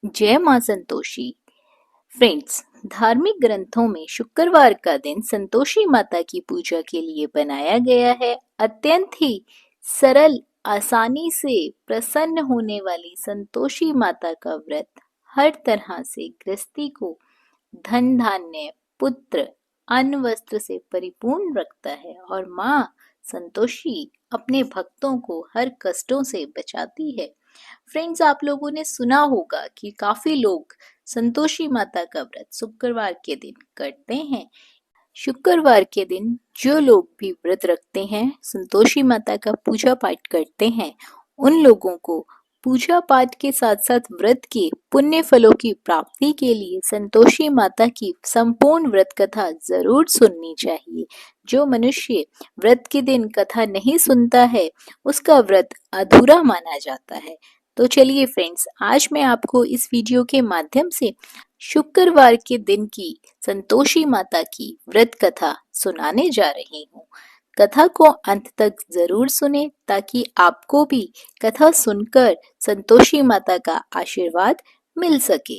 जय मां संतोषी। फ्रेंड्स, धार्मिक ग्रंथों में शुक्रवार का दिन संतोषी माता की पूजा के लिए बनाया गया है। अत्यंत ही सरल, आसानी से प्रसन्न होने वाली संतोषी माता का व्रत हर तरह से गृहस्थी को धन धान्य, पुत्र, अन्न वस्त्र से परिपूर्ण रखता है और माँ संतोषी अपने भक्तों को हर कष्टों से बचाती है। फ्रेंड्स, आप लोगों ने सुना होगा कि काफी लोग संतोषी माता का व्रत शुक्रवार के दिन करते हैं। शुक्रवार के दिन जो लोग भी व्रत रखते हैं, संतोषी माता का पूजा पाठ करते हैं, उन लोगों को पूजा पाठ के साथ साथ व्रत के पुण्य फलों की प्राप्ति के लिए संतोषी माता की संपूर्ण व्रत कथा जरूर सुननी चाहिए। जो मनुष्य व्रत के दिन कथा नहीं सुनता है, उसका व्रत अधूरा माना जाता है। तो चलिए फ्रेंड्स, आज मैं आपको इस वीडियो के माध्यम से शुक्रवार के दिन की संतोषी माता की व्रत कथा सुनाने जा रही हूँ। कथा को अंत तक जरूर सुने ताकि आपको भी कथा सुनकर संतोषी माता का आशीर्वाद मिल सके,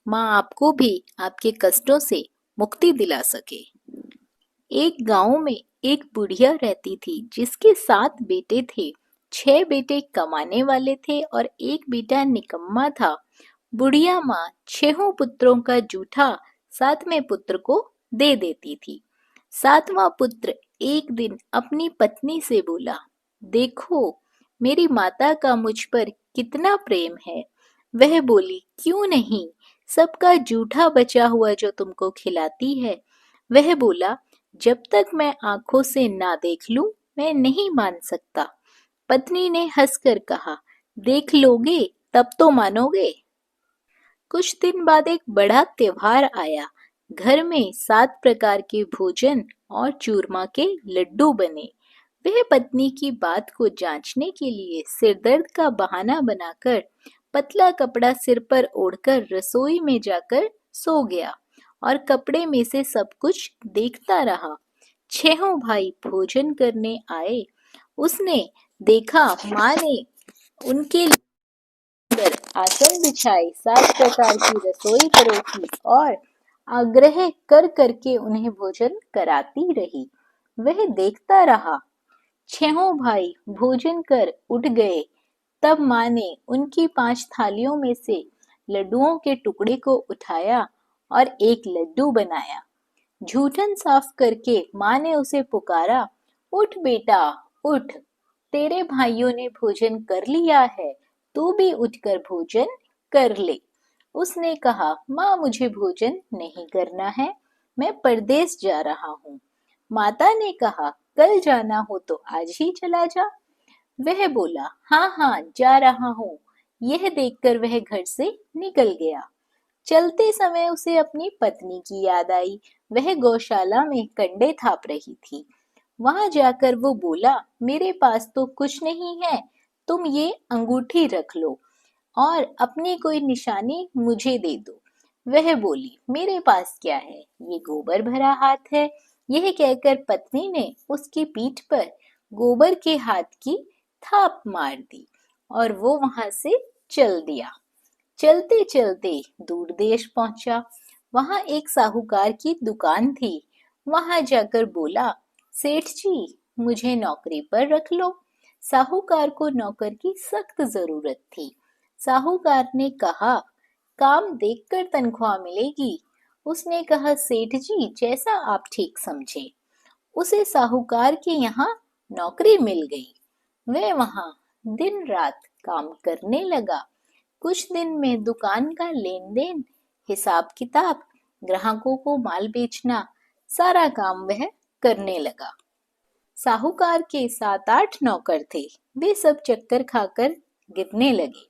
माँ आपको भी आपके कष्टों से मुक्ति दिला सके। एक गांव में एक बुढ़िया रहती थी जिसके 7 बेटे थे। 6 बेटे कमाने वाले थे और एक बेटा निकम्मा था। बुढ़िया माँ 6 पुत्रों का जूठा 7वें पुत्र को दे देती थी। 7वां पुत्र एक दिन अपनी पत्नी से बोला, देखो मेरी माता का मुझ पर कितना प्रेम है। वह बोली, क्यों नहीं, सबका जूठा बचा हुआ जो तुमको खिलाती है। वह बोला, जब तक मैं आंखों से ना देख लूं, मैं नहीं मान सकता। पत्नी ने हंसकर कहा, देख लोगे तब तो मानोगे। कुछ दिन बाद एक बड़ा त्योहार आया। घर में 7 प्रकार के भोजन और चूरमा के लड्डू बने। वह पत्नी की बात को जांचने के लिए सिरदर्द का बहाना बनाकर पतला कपड़ा सिर पर ओढ़कर रसोई में जाकर सो गया और कपड़े में से सब कुछ देखता रहा। 6 भाई भोजन करने आए। उसने देखा माँ ने उनके पर आसन बिछाई, 7 प्रकार की रसोई परोसी और आग्रह कर करके उन्हें भोजन कराती रही। वह देखता रहा। 6 भाई भोजन कर उठ गए। तब माँ ने उनकी 5 थालियों में से लड्डुओं के टुकड़े को उठाया और एक लड्डू बनाया। जूठन साफ करके माँ ने उसे पुकारा, उठ बेटा उठ, तेरे भाइयों ने भोजन कर लिया है, तू भी उठकर भोजन कर ले। उसने कहा, माँ मुझे भोजन नहीं करना है, मैं परदेस जा रहा हूँ। माता ने कहा, कल जाना हो तो आज ही चला जा। वह बोला, हाँ हाँ जा रहा हूँ। यह देखकर वह घर से निकल गया। चलते समय उसे अपनी पत्नी की याद आई। वह गौशाला में कंडे थाप रही थी। वहां जाकर वो बोला, मेरे पास तो कुछ नहीं है, तुम ये अंगूठी रख लो और अपनी कोई निशानी मुझे दे दो। वह बोली, मेरे पास क्या है, ये गोबर भरा हाथ है। यह कहकर पत्नी ने उसकी पीठ पर गोबर के हाथ की थाप मार दी और वो वहां से चल दिया। चलते चलते दूर देश पहुंचा। वहां एक साहूकार की दुकान थी। वहां जाकर बोला, सेठ जी मुझे नौकरी पर रख लो। साहूकार को नौकर की सख्त जरूरत थी। साहूकार ने कहा, काम देखकर तनख्वाह मिलेगी। उसने कहा, सेठ जी जैसा आप ठीक समझे। उसे साहूकार के यहाँ नौकरी मिल गई। वह वहां दिन रात काम करने लगा। कुछ दिन में दुकान का लेन देन, हिसाब किताब, ग्राहकों को माल बेचना, सारा काम वह करने लगा। साहूकार के 7-8 नौकर थे। वे सब चक्कर खाकर गिरने लगे,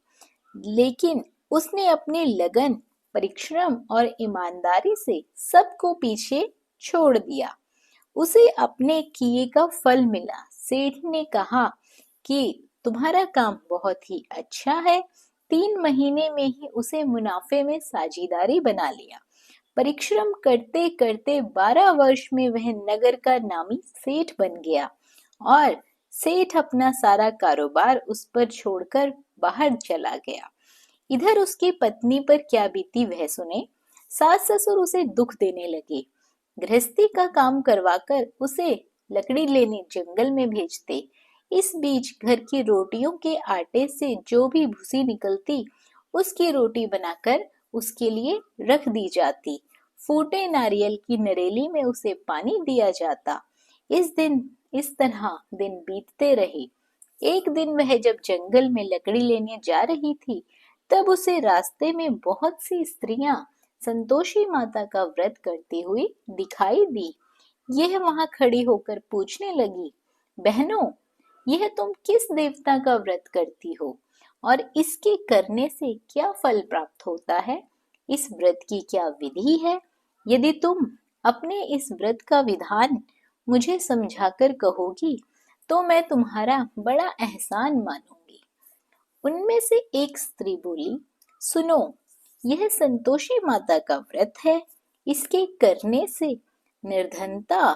लेकिन उसने अपने लगन, परिश्रम और ईमानदारी से सबको पीछे छोड़ दिया। उसे अपने किए का फल मिला। सेठ ने कहा कि तुम्हारा काम बहुत ही अच्छा है। 3 महीने में ही उसे मुनाफे में साझेदारी बना लिया। परिश्रम करते करते 12 वर्ष में वह नगर का नामी सेठ बन गया और सेठ अपना सारा कारोबार उस पर छोड़कर बाहर चला गया। इधर उसकी पत्नी पर क्या बीती वह सुने। सास ससुर उसे दुख देने लगे, गृहस्थी का काम करवाकर उसे लकड़ी लेने जंगल में भेजते। इस बीच घर की रोटियों के आटे से जो भी भूसी निकलती, उसकी रोटी बनाकर उसके लिए रख दी जाती। फूटे नारियल की नरेली में उसे पानी दिया जाता। इस तरह दिन बीतते रहे। एक दिन वह जब जंगल में लकड़ी लेने जा रही थी, तब उसे रास्ते में बहुत सी स्त्रियां संतोषी माता का व्रत करती हुई दिखाई दी। यह वहां खड़ी होकर पूछने लगी, बहनों, यह तुम किस देवता का व्रत करती हो और इसके करने से क्या फल प्राप्त होता है? इस व्रत की क्या विधि है? यदि तुम अपने इस व्रत का विधान मुझे समझाकर कहोगी तो मैं तुम्हारा बड़ा एहसान मानूंगी। उनमें से एक स्त्री बोली, सुनो, यह संतोषी माता का व्रत है। इसके करने से निर्धनता,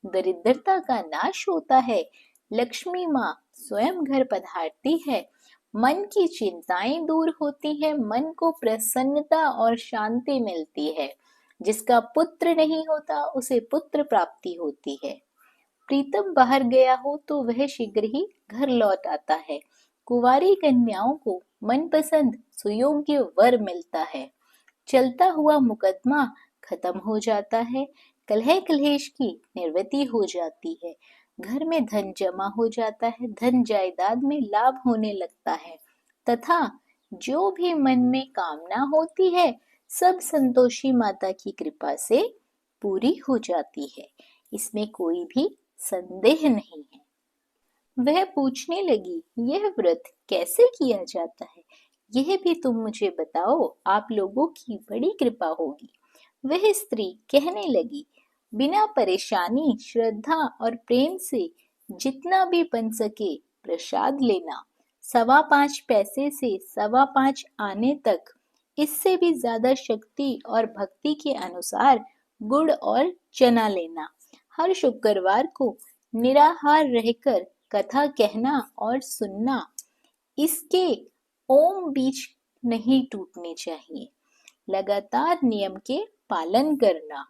दरिद्रता का नाश होता है। लक्ष्मी माँ स्वयं घर पधारती है। मन की चिंताएं दूर होती है, मन को प्रसन्नता और शांति मिलती है। जिसका पुत्र नहीं होता उसे पुत्र प्राप्ति होती है। प्रीतम बाहर गया हो तो वह शीघ्र ही घर लौट आता है। कुंवारी कन्याओं को मनपसंद सुयोग्य वर मिलता है। चलता हुआ मुकदमा खत्म हो जाता है। कलह कलेश की निवृत्ति हो जाती है। घर में धन जमा हो जाता है। धन जायदाद में लाभ होने लगता है तथा जो भी मन में कामना होती है सब संतोषी माता की कृपा से पूरी हो जाती है। इसमें कोई भी संदेह नहीं है। वह पूछने लगी, यह व्रत कैसे किया जाता है? यह भी तुम मुझे बताओ, आप लोगों की बड़ी कृपा होगी। वह स्त्री कहने लगी, बिना परेशानी, श्रद्धा और प्रेम से जितना भी बन सके प्रसाद लेना। 5.25 पैसे से 5.25 आने तक, इससे भी ज्यादा शक्ति और भक्ति के अनुसार गुड़ और चना लेना। हर शुक्रवार को निराहार रहकर कथा कहना और सुनना। इसके ओम बीच नहीं टूटने चाहिए। लगातार नियम के पालन करना।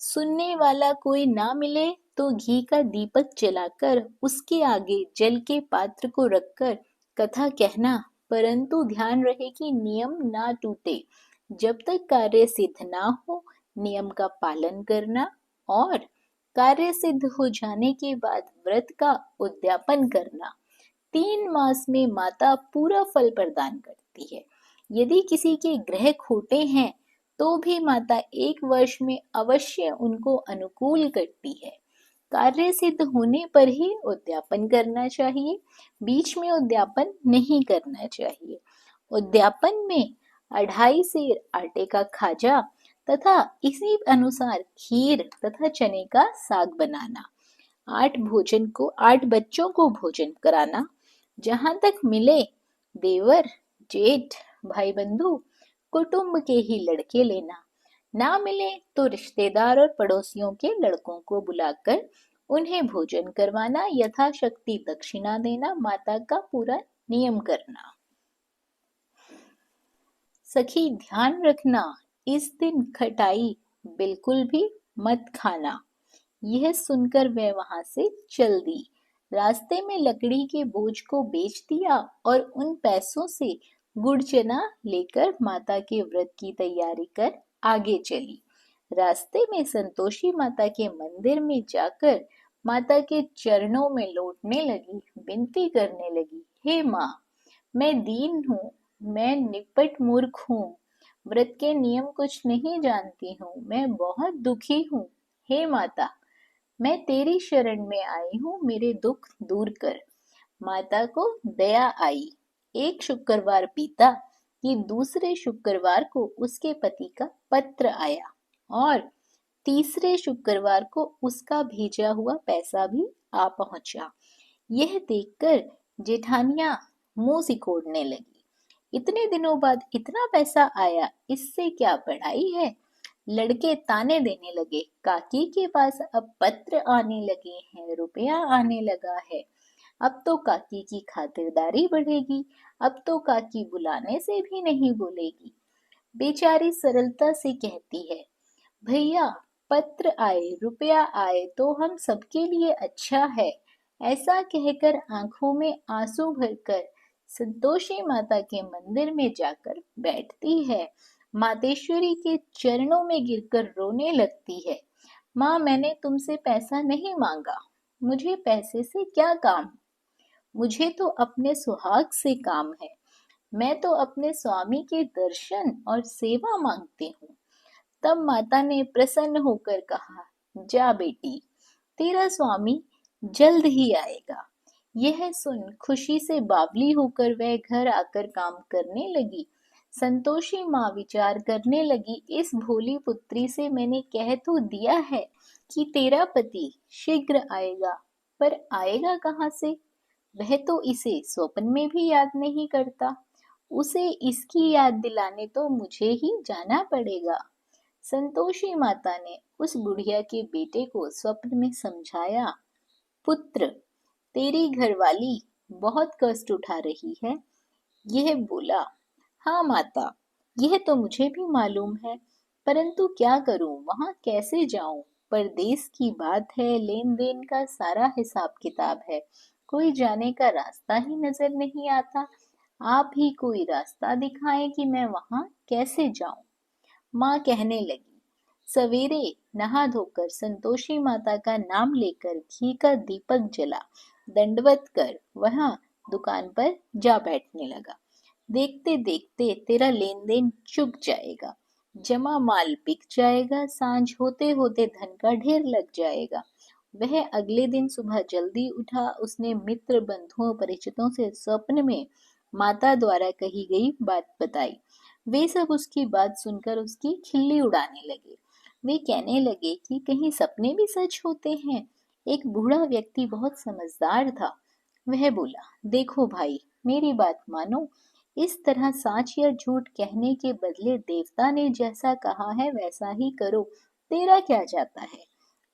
सुनने वाला कोई ना मिले तो घी का दीपक जलाकर उसके आगे जल के पात्र को रखकर कथा कहना, परंतु ध्यान रहे कि नियम ना टूटे। जब तक कार्य सिद्ध ना हो नियम का पालन करना और कार्य सिद्ध हो जाने के बाद व्रत का उद्यापन करना। 3 मास में माता पूरा फल प्रदान करती है। यदि किसी के ग्रह खोटे हैं तो भी माता 1 वर्ष में अवश्य उनको अनुकूल करती है। कार्य सिद्ध होने पर ही उद्यापन करना चाहिए, बीच में उद्यापन नहीं करना चाहिए। उद्यापन में 2.5 सेर आटे का खाजा तथा इसी अनुसार खीर तथा चने का साग बनाना। 8 बच्चों को भोजन कराना। जहां तक मिले देवर, जेठ, भाई बंधु, कुटुंब के ही लड़के लेना। ना मिले तो रिश्तेदार और पड़ोसियों के लड़कों को बुलाकर उन्हें भोजन करवाना, यथाशक्ति दक्षिणा देना, माता का पूरा नियम करना। सखी ध्यान रखना, इस दिन खटाई बिल्कुल भी मत खाना। यह सुनकर वह वहां से चल दी। रास्ते में लकड़ी के बोझ को बेच दिया और उन पैसों से गुड़ चना लेकर माता के व्रत की तैयारी कर आगे चली। रास्ते में संतोषी माता के मंदिर में जाकर माता के चरणों में लौटने लगी, विनती करने लगी, हे माँ, मैं दीन हूँ, मैं निपट मूर्ख हूँ, व्रत के नियम कुछ नहीं जानती हूँ, मैं बहुत दुखी हूँ। हे माता, मैं तेरी शरण में आई हूँ, मेरे दुख दूर कर। माता को दया आई। एक शुक्रवार बीता कि दूसरे शुक्रवार को उसके पति का पत्र आया और तीसरे शुक्रवार को उसका भेजा हुआ पैसा भी आ पहुंचा। यह देखकर जेठानियां मुंह सिकोड़ने लगी। इतने दिनों बाद इतना पैसा आया, इससे क्या बढ़ाई है? लड़के ताने देने लगे, काकी के पास अब पत्र आने लगे हैं, रुपया आने लगा है, अब तो काकी की खातिरदारी बढ़ेगी, अब तो काकी बुलाने से भी नहीं बोलेगी। बेचारी सरलता से कहती है, भैया पत्र आए रुपया आए तो हम सबके लिए अच्छा है। ऐसा कहकर आंखों में आंसू भरकर संतोषी माता के मंदिर में जाकर बैठती है। मातेश्वरी के चरणों में गिरकर रोने लगती है। माँ, मैंने तुमसे पैसा नहीं मांगा, मुझे पैसे से क्या काम, मुझे तो अपने सुहाग से काम है। मैं तो अपने स्वामी के दर्शन और सेवा मांगती हूँ। तब माता ने प्रसन्न होकर कहा, जा बेटी, तेरा स्वामी जल्द ही आएगा। यह सुन खुशी से बावली होकर वह घर आकर काम करने लगी। संतोषी माँ विचार करने लगी, इस भोली पुत्री से मैंने कह तो दिया है कि तेरा पति शीघ्र आएगा, पर आएगा कहाँ से? वह तो इसे स्वप्न में भी याद नहीं करता। उसे इसकी याद दिलाने तो मुझे ही जाना पड़ेगा। संतोषी माता ने उस बुढ़िया के बेटे को स्वप्न में समझाया, पुत्र, तेरी घरवाली बहुत कष्ट उठा रही है। यह बोला, हाँ माता, यह तो मुझे भी मालूम है, परंतु क्या करूं, वहां कैसे जाऊं? परदेश की बात है, लेन देन का सारा हिसाब किताब है, कोई जाने का रास्ता ही नजर नहीं आता। आप ही कोई रास्ता दिखाएं कि मैं वहां कैसे जाऊं। माँ कहने लगी, सवेरे नहा धोकर संतोषी माता का नाम लेकर घी का दीपक जला दंडवत कर वहां दुकान पर जा बैठने लगा। देखते देखते तेरा लेन देन चुक जाएगा, जमा माल बिक जाएगा, सांझ होते होते धन का ढेर लग जाएगा। वह अगले दिन सुबह जल्दी उठा। उसने मित्र बंधुओं परिचितों से स्वप्न में माता द्वारा कही गई बात बताई। वे सब उसकी बात सुनकर उसकी खिल्ली उड़ाने लगे। वे कहने लगे कि कहीं सपने भी सच होते हैं। एक बूढ़ा व्यक्ति बहुत समझदार था। वह बोला, देखो भाई, मेरी बात मानो, इस तरह साच या झूठ कहने के बदले देवता ने जैसा कहा है वैसा ही करो, तेरा क्या जाता है।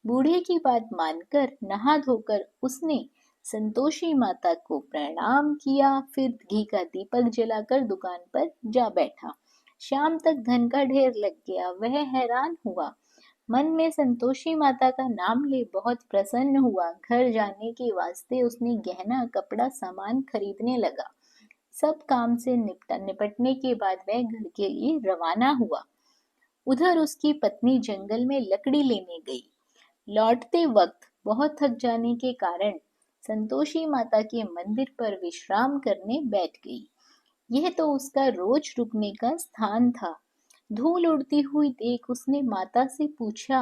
बूढ़े की बात मानकर नहा धोकर उसने संतोषी माता को प्रणाम किया, फिर घी का दीपक जलाकर दुकान पर जा बैठा। शाम तक धन का ढेर लग गया। वह हैरान हुआ, मन में संतोषी माता का नाम ले बहुत प्रसन्न हुआ। घर जाने के वास्ते उसने गहना कपड़ा सामान खरीदने लगा। सब काम से निपटने के बाद वह घर के लिए रवाना हुआ। उधर उसकी पत्नी जंगल में लकड़ी लेने गई। लौटते वक्त बहुत थक जाने के कारण संतोषी माता के मंदिर पर विश्राम करने बैठ गई। यह तो उसका रोज रुकने का स्थान था। धूल उड़ती हुई देख उसने माता से पूछा,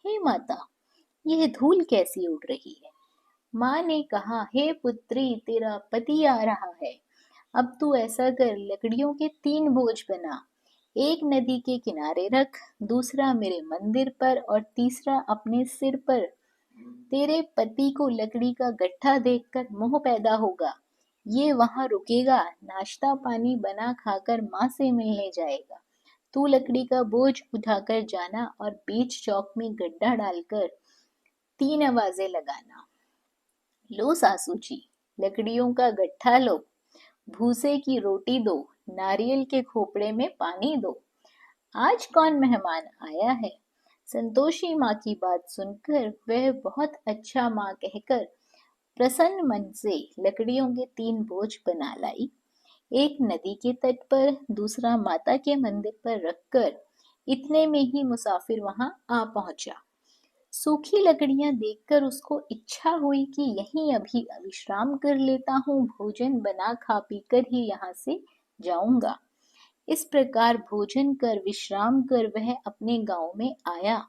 हे माता, यह धूल कैसी उड़ रही है? माँ ने कहा, हे पुत्री, तेरा पति आ रहा है। अब तू ऐसा कर, लकड़ियों के 3 बोझ बना, एक नदी के किनारे रख, दूसरा मेरे मंदिर पर और तीसरा अपने सिर पर। तेरे पति को लकड़ी का गट्ठा देखकर मोह पैदा होगा। ये वहां रुकेगा, नाश्ता पानी बना खाकर माँ से मिलने जाएगा। तू लकड़ी का बोझ उठाकर जाना और बीच चौक में गड्ढा डालकर 3 आवाजें लगाना। लो सासू जी, लकड़ियों का गट्ठा लो, भूसे की रोटी दो, नारियल के खोपड़े में पानी दो। आज कौन मेहमान आया है? संतोषी माँ की बात सुनकर वह बहुत अच्छा माँ कहकर प्रसन्न मन से लकड़ियों के 3 बोझ बना लाई। एक नदी के तट पर, दूसरा माता के मंदिर पर रखकर इतने में ही मुसाफिर वहां आ पहुंचा। सूखी लकड़ियां देखकर उसको इच्छा हुई कि यहीं अभी विश्राम कर लेता हूँ, भोजन बना खा पीकर ही यहाँ से जाऊंगा। इस प्रकार भोजन कर विश्राम कर वह अपने गांव में आया।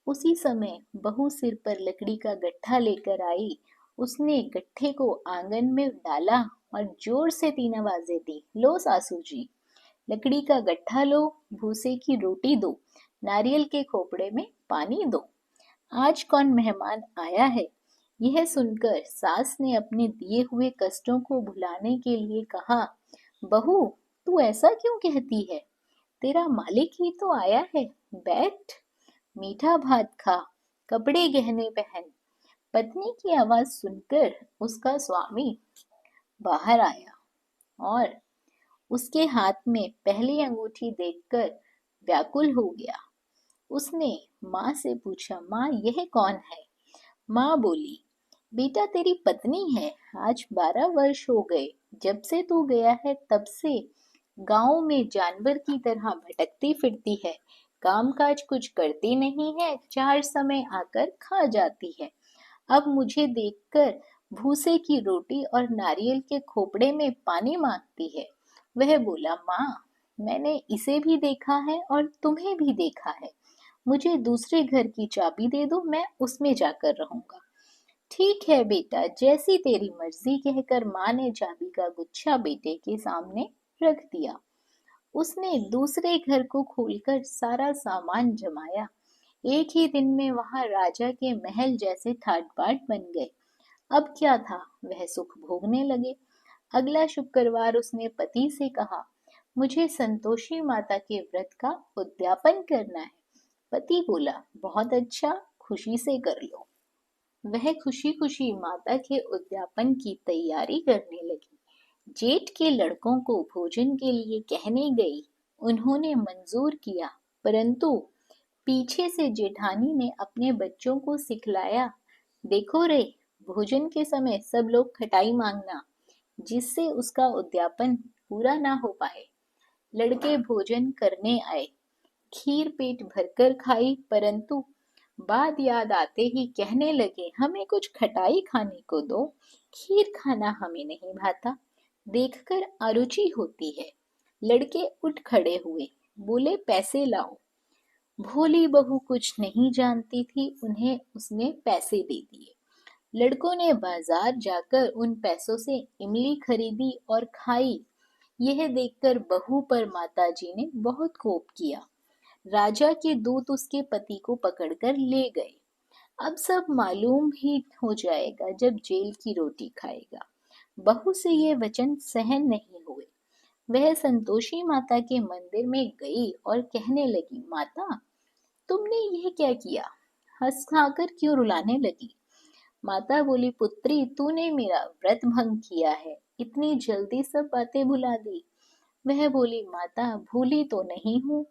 उसी समय बहू सिर पर लकड़ी का गट्ठा लेकर आई। उसने गट्ठे को आंगन में डाला और जोर से 3 आवाजें दी, लो सासू जी, लकड़ी का गट्ठा लो, भूसे की रोटी दो, नारियल के खोपड़े में पानी दो। आज कौन मेहमान आया है? यह सुनकर सास ने अपने दिए हुए कष्टों को भुलाने के लिए कहा, बहू, तू ऐसा क्यों कहती है? तेरा मालिक ही तो आया है, बैठ, मीठा भात खा, कपड़े गहने पहन। पत्नी की आवाज सुनकर उसका स्वामी बाहर आया और उसके हाथ में पहली अंगूठी देखकर व्याकुल हो गया। उसने माँ से पूछा, माँ यह कौन है? माँ बोली, बेटा तेरी पत्नी है। आज 12 वर्ष हो गए जब से तू गया है, तब से गांव में जानवर की तरह भटकती फिरती है। काम काज कुछ करती नहीं है, चार समय आकर खा जाती है। अब मुझे देखकर भूसे की रोटी और नारियल के खोपड़े में पानी मांगती है। वह बोला, माँ मैंने इसे भी देखा है और तुम्हें भी देखा है। मुझे दूसरे घर की चाबी दे दो, मैं उसमें जाकर रहूंगा। ठीक है बेटा, जैसी तेरी मर्जी, कहकर माँ ने चाबी का गुच्छा बेटे के सामने रख दिया। उसने दूसरे घर को खोलकर सारा सामान जमाया। एक ही दिन में वहां राजा के महल जैसे ठाट बाट बन गए। अब क्या था, वह सुख भोगने लगे। अगला शुक्रवार उसने पति से कहा, मुझे संतोषी माता के व्रत का उद्यापन करना है। पति बोला, बहुत अच्छा, खुशी से कर लो। वह खुशी खुशी माता के उद्यापन की तैयारी करने लगी। जेठ के लड़कों को भोजन के लिए कहने गई। उन्होंने मंजूर किया, परंतु पीछे से जेठानी ने अपने बच्चों को सिखलाया, देखो रे, भोजन के समय सब लोग खटाई मांगना, जिससे उसका उद्यापन पूरा ना हो पाए। लड़के भोजन करने आए, खीर पेट भरकर खाई, परंतु बात याद आते ही कहने लगे, हमें कुछ खटाई खाने को दो, खीर खाना हमें नहीं भाता, देखकर अरुचि होती है। लड़के उठ खड़े हुए, बोले, पैसे लाओ। भोली बहू कुछ नहीं जानती थी, उन्हें उसने पैसे दे दिए। लड़कों ने बाजार जाकर उन पैसों से इमली खरीदी और खाई। यह देखकर बहू पर माताजी ने बहुत कोप किया। राजा के दूत उसके पति को पकड़कर ले गए। अब सब मालूम ही हो जाएगा जब जेल की रोटी खाएगा। बहू से ये वचन सहन नहीं हुए। वह संतोषी माता के मंदिर में गई और कहने लगी, माता तुमने यह क्या किया? हंस खाकर क्यों रुलाने लगी? माता बोली, पुत्री तूने मेरा व्रत भंग किया है, इतनी जल्दी सब बातें भुला दी। वह बोली, माता भूली तो नहीं हूँ,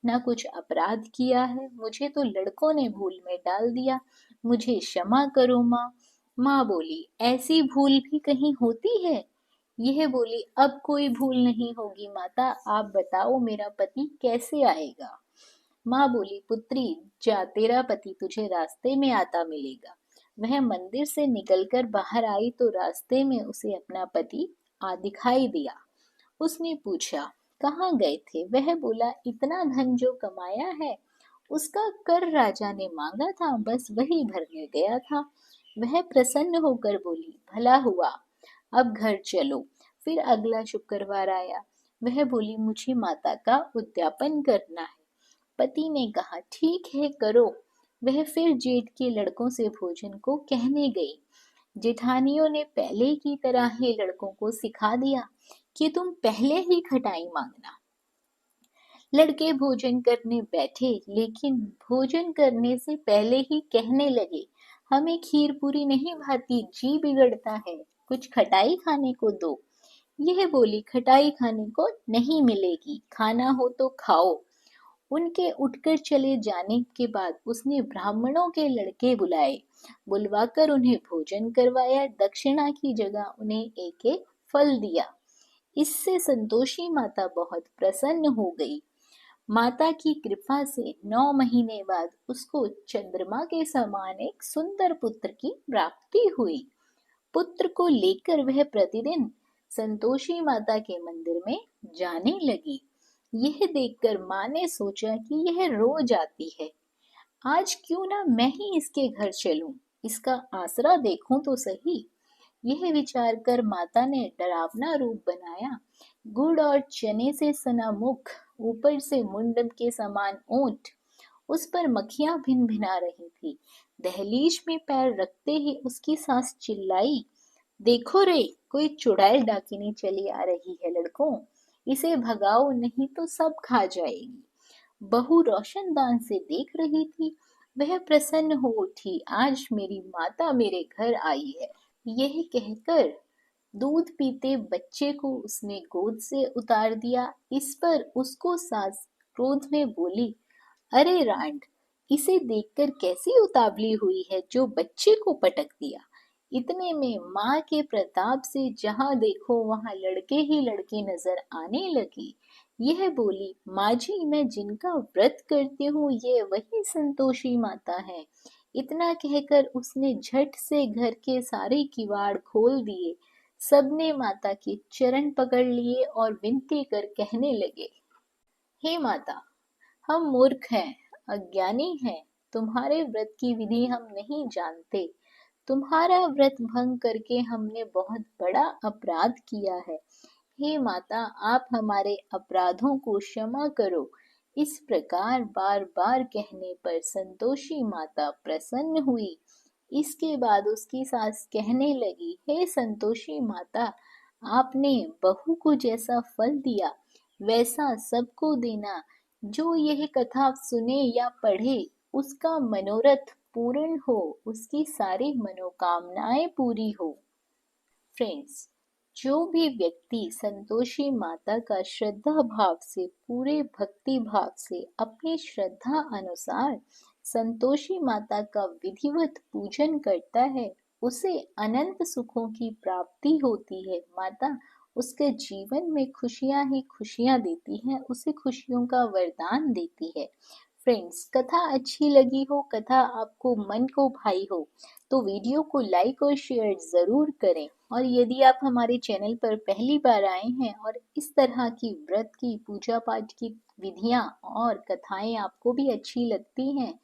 ना कुछ अपराध किया है, मुझे तो लड़कों ने भूल में डाल दिया, मुझे क्षमा करो माँ। माँ बोली, ऐसी भूल भी कहीं होती है? यह बोली, अब कोई भूल नहीं होगी माता, आप बताओ मेरा पति कैसे आएगा? माँ बोली, पुत्री जा, तेरा पति तुझे रास्ते में आता मिलेगा। वह मंदिर से निकलकर बाहर आई तो रास्ते में उसे अपना पति आ दिखाई दिया। उसने पूछा, कहाँ गए थे? वह बोला, इतना धन जो कमाया है उसका कर राजा ने मांगा था, बस वही भरने गया था। वह प्रसन्न होकर बोली, भला हुआ, अब घर चलो। फिर अगला शुक्रवार आया। वह बोली, मुझे माता का उद्यापन करना है। पति ने कहा, ठीक है करो। वह फिर जेठ के लड़कों से भोजन को कहने गई। जेठानियों ने पहले की तरह ही लड़कों को सिखा दिया कि तुम पहले ही खटाई मांगना। लड़के भोजन करने बैठे, लेकिन भोजन करने से पहले ही कहने लगे, हमें खीर पूरी नहीं भाती, जी बिगड़ता है, कुछ खटाई खाने को दो। यह बोली, खटाई खाने को नहीं मिलेगी, खाना हो तो खाओ। उनके उठकर चले जाने के बाद उसने ब्राह्मणों के लड़के बुलाए। बुलवाकर उन्हें भोजन करवाया, दक्षिणा की जगह उन्हें एक एक फल दिया। इससे संतोषी माता बहुत प्रसन्न हो गई। माता की कृपा से 9 महीने बाद उसको चंद्रमा के समान एक सुंदर पुत्र की प्राप्ति हुई। पुत्र को लेकर वह प्रतिदिन संतोषी माता के मंदिर में जाने लगी। यह देखकर माँ ने सोचा कि यह रोज आती है, आज क्यों ना मैं ही इसके घर चलूं, इसका आसरा देखूं तो सही। यह विचार कर माता ने डरावना रूप बनाया। गुड़ और चने से सना मुख, ऊपर से मुंडम के समान ओंठ, उस पर मक्खियां भिन भिना रही थी। दहलीज में पैर रखते ही उसकी सास चिल्लाई, देखो रे, कोई चुड़ैल डाकिनी चली आ रही है लड़कों, इसे भगाओ नहीं तो सब खा जाएगी। बहू रोशनदान से देख रही थी। वह प्रसन्न हो उठी, आज मेरी माता मेरे घर आई है। यह कहकर दूध पीते बच्चे को उसने गोद से उतार दिया। इस पर उसको सास क्रोध में बोली, अरे रांड, इसे देखकर कैसी उतावली हुई है जो बच्चे को पटक दिया। इतने में माँ के प्रताप से जहाँ देखो वहाँ लड़के ही लड़के नजर आने लगी। यह बोली, माँ जी, मैं जिनका व्रत करती हूँ ये वही संतोषी माता है। इतना कहकर उसने झट से घर के सारे किवाड़ खोल दिए। सबने माता के चरण पकड़ लिए और विनती कर कहने लगे, हे माता, हम मूर्ख हैं, अज्ञानी हैं, तुम्हारे व्रत की विधि हम नहीं जानते। तुम्हारा व्रत भंग करके हमने बहुत बड़ा अपराध किया है। हे माता, आप हमारे अपराधों को क्षमा करो। इस प्रकार बार बार कहने पर संतोषी माता प्रसन्न हुई। इसके बाद उसकी सास कहने लगी, हे संतोषी माता, आपने बहू को जैसा फल दिया वैसा सबको देना। जो यह कथा सुने या पढ़े उसका मनोरथ पूर्ण हो, उसकी सारी मनोकामनाएं पूरी हो। फ्रेंड्स, जो भी व्यक्ति संतोषी माता का श्रद्धा भाव से, पूरे भक्ति भाव से, अपनी श्रद्धा अनुसार संतोषी माता का विधिवत पूजन करता है, उसे अनंत सुखों की प्राप्ति होती है। माता उसके जीवन में खुशियां ही खुशियां देती हैं, उसे खुशियों का वरदान देती है। फ्रेंड्स, कथा अच्छी लगी हो, कथा आपको मन को भाई हो, तो वीडियो को लाइक और शेयर ज़रूर करें। और यदि आप हमारे चैनल पर पहली बार आए हैं और इस तरह की व्रत की, पूजा पाठ की विधियां और कथाएं आपको भी अच्छी लगती हैं,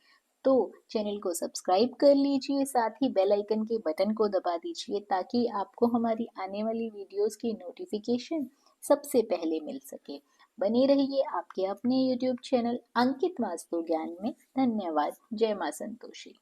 तो चैनल को सब्सक्राइब कर लीजिए, साथ ही बेल आइकन के बटन को दबा दीजिए ताकि आपको हमारी आने वाली वीडियोस की नोटिफिकेशन सबसे पहले मिल सके। बने रहिए आपके अपने YouTube चैनल अंकित वास्तु ज्ञान में। धन्यवाद। जय मां संतोषी।